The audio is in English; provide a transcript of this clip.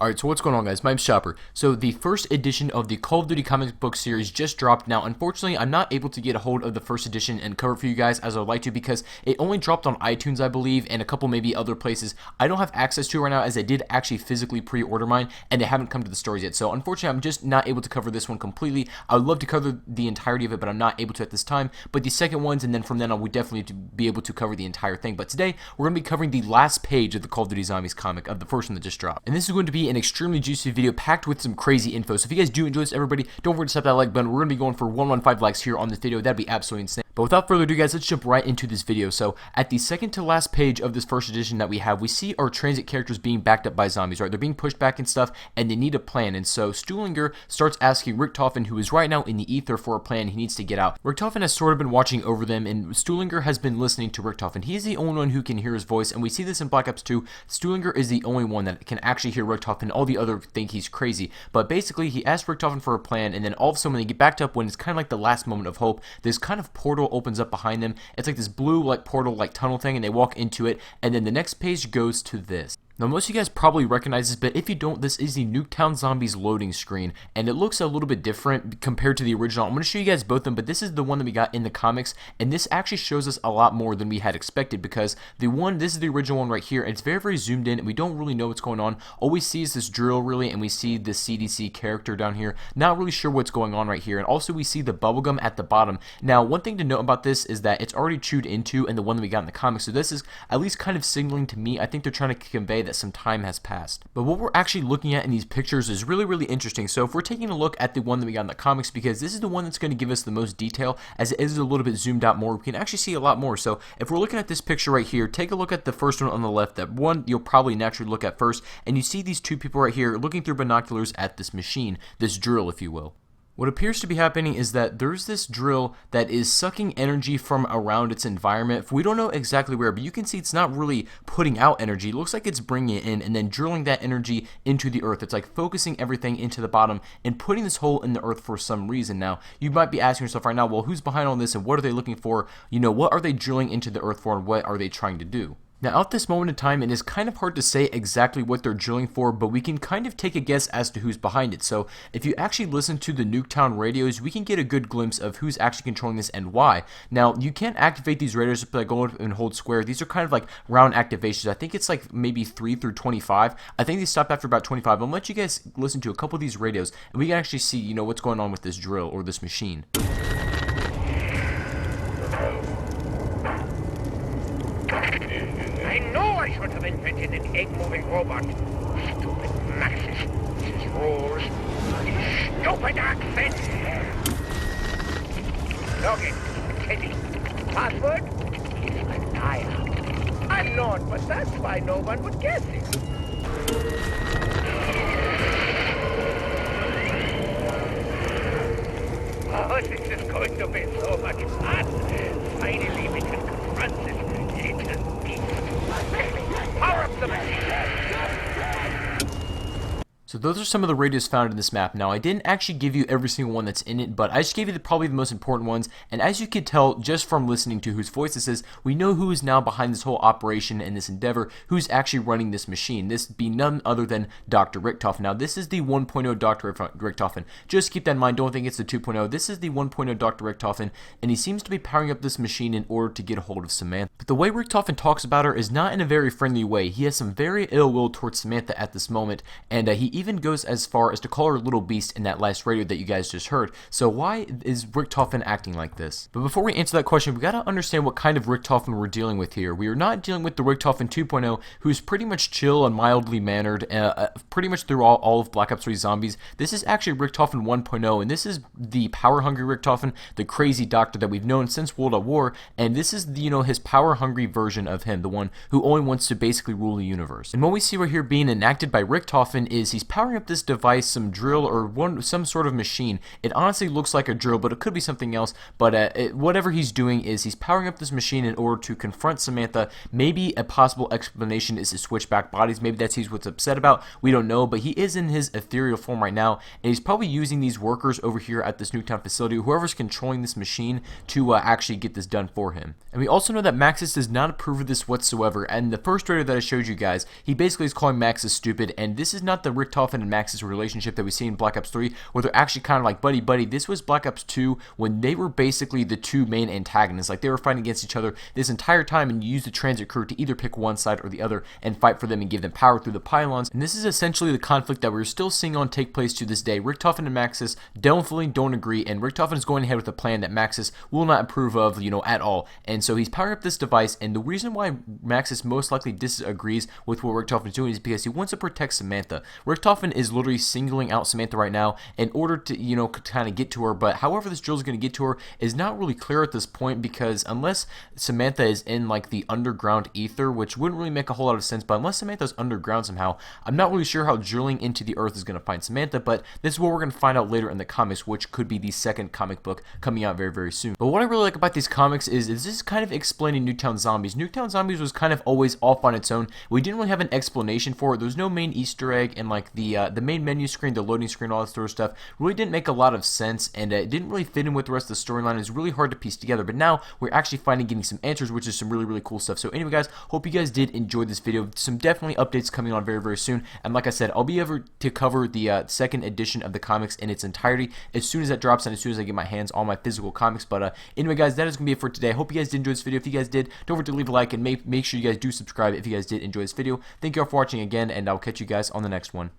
Alright, so what's going on, guys? My name's Chopper. So the first edition of the Call of Duty comic book series just dropped. Now, unfortunately, I'm not able to get a hold of the first edition and cover it for you guys as I would like to because it only dropped on iTunes, I believe, and a couple maybe other places. I don't have access to it right now as I did actually physically pre-order mine, and they haven't come to the stores yet. So, unfortunately, I'm just not able to cover this one completely. I would love to cover the entirety of it, but I'm not able to at this time. But the second ones, and then from then on, we definitely be able to cover the entire thing. But today, we're going to be covering the last page of the Call of Duty Zombies comic, of the first one that just dropped. And this is going to be an extremely juicy video packed with some crazy info. So if you guys do enjoy this, everybody, don't forget to slap that like button. We're going to be going for 115 likes here on this video. That'd be absolutely insane. But without further ado, guys, let's jump right into this video. So at the second to last page of this first edition that we have, we see our transit characters being backed up by zombies, right? They're being pushed back and stuff, and they need a plan. And so Stuhlinger starts asking Richtofen, who is right now in the Aether, for a plan. He needs to get out. Richtofen has sort of been watching over them, and Stuhlinger has been listening to Richtofen. He is the only one who can hear his voice, and we see this in Black Ops 2. Stuhlinger is the only one that can actually hear Richtofen. All the other think he's crazy. But basically, he asks Richtofen for a plan, and then all of a sudden, when they get backed up, when it's kind of like the last moment of hope, this kind of portal opens up behind them. It's like this blue, like, portal, like, tunnel thing, and they walk into it, and then the next page goes to this. Now, most of you guys probably recognize this, but if you don't, this is the Nuketown Zombies loading screen, and it looks a little bit different compared to the original. I'm going to show you guys both of them, but this is the one that we got in the comics, and this actually shows us a lot more than we had expected, because this is the original one right here, and it's very, very zoomed in, and we don't really know what's going on. All we see is this drill, really, and we see the CDC character down here. Not really sure what's going on right here, and also we see the bubblegum at the bottom. Now, one thing to note about this is that it's already chewed into, and the one that we got in the comics, so this is at least kind of signaling to me. I think they're trying to convey that some time has passed. But what we're actually looking at in these pictures is really, really interesting. So if we're taking a look at the one that we got in the comics, because this is the one that's going to give us the most detail, as it is a little bit zoomed out more, we can actually see a lot more. So if we're looking at this picture right here, take a look at the first one on the left. That one you'll probably naturally look at first, and you see these two people right here looking through binoculars at this machine, this drill, if you will. What appears to be happening is that there's this drill that is sucking energy from around its environment. We don't know exactly where, but you can see it's not really putting out energy. It looks like it's bringing it in and then drilling that energy into the earth. It's like focusing everything into the bottom and putting this hole in the earth for some reason. Now, you might be asking yourself right now, well, who's behind all this and what are they looking for? You know, what are they drilling into the earth for and what are they trying to do? Now, at this moment in time, it is kind of hard to say exactly what they're drilling for, but we can kind of take a guess as to who's behind it. So, if you actually listen to the Nuketown radios, we can get a good glimpse of who's actually controlling this and why. Now, you can't activate these radios by going and hold square. These are kind of like round activations. I think it's like maybe 3 through 25. I think they stop after about 25. I'll let you guys listen to a couple of these radios, and we can actually see, you know, what's going on with this drill or this machine. I should have invented an egg-moving robot. Stupid masses. These rules. Stupid accent. Login. Teddy. Password? Entire. Unknown, but that's why no one would guess it. Oh, this is going to be so much fun. Finally, we can confront this little beast. Power up the machine! So those are some of the radios found in this map. Now, I didn't actually give you every single one that's in it, but I just gave you probably the most important ones, and as you could tell just from listening to whose voice this is, we know who is now behind this whole operation and this endeavor, who's actually running this machine. This be none other than Dr. Richtofen. Now, this is the 1.0 Dr. Richtofen. Just keep that in mind, don't think it's the 2.0. This is the 1.0 Dr. Richtofen, and he seems to be powering up this machine in order to get a hold of Samantha. But the way Richtofen talks about her is not in a very friendly way. He has some very ill will towards Samantha at this moment, and he even goes as far as to call her little beast in that last radio that you guys just heard. So why is Richtofen acting like this? But before we answer that question, we gotta understand what kind of Richtofen we're dealing with here. We are not dealing with the Richtofen 2.0, who's pretty much chill and mildly mannered, pretty much through all of Black Ops 3 Zombies. This is actually Richthofen 1.0, and this is the power-hungry Richtofen, the crazy doctor that we've known since World at War, and this is, you know, his power-hungry version of him, the one who only wants to basically rule the universe. And what we see right here being enacted by Richtofen is he's powering up this device, some drill or some sort of machine. It honestly looks like a drill, but it could be something else. But whatever he's doing is he's powering up this machine in order to confront Samantha. Maybe a possible explanation is to switch back bodies. Maybe that's what's upset about. We don't know, but he is in his ethereal form right now, and he's probably using these workers over here at this Nuketown facility, whoever's controlling this machine, to actually get this done for him. And we also know that Maxis does not approve of this whatsoever, and the first trailer that I showed you guys, he basically is calling Maxis stupid, and this is not the Richthofen and Maxis relationship that we see in Black Ops 3, where they're actually kind of like buddy-buddy. This was Black Ops 2, when they were basically the two main antagonists. Like, they were fighting against each other this entire time, and you use the transit crew to either pick one side or the other and fight for them and give them power through the pylons. And this is essentially the conflict that we're still seeing on take place to this day. Richtofen and Maxis definitely don't agree, and Richtofen is going ahead with a plan that Maxis will not approve of, at all. And so he's powering up this device, and the reason why Maxis most likely disagrees with what Richthofen is doing is because he wants to protect Samantha. Richthofen is literally singling out Samantha right now in order to, kind of get to her, but however this drill is going to get to her is not really clear at this point, because unless Samantha is in like the underground ether, which wouldn't really make a whole lot of sense, but unless Samantha's underground somehow, I'm not really sure how drilling into the earth is going to find Samantha. But this is what we're going to find out later in the comics, which could be the second comic book coming out very, very soon. But what I really like about these comics is this is kind of explaining Nuketown Zombies. Nuketown Zombies was kind of always off on its own. We didn't really have an explanation for it. There was no main Easter egg, and like the main menu screen, the loading screen, all that sort of stuff really didn't make a lot of sense, and it didn't really fit in with the rest of the storyline. It's really hard to piece together, but now we're actually finally getting some answers, which is some really, really cool stuff. So anyway, guys, hope you guys did enjoy this video. Some definitely updates coming on very, very soon, and like I said, I'll be able to cover the second edition of the comics in its entirety as soon as that drops and as soon as I get my hands on my physical comics. But anyway, guys, that is going to be it for today. I hope you guys did enjoy this video. If you guys did, don't forget to leave a like, and make sure you guys do subscribe if you guys did enjoy this video. Thank you all for watching again, and I'll catch you guys on the next one.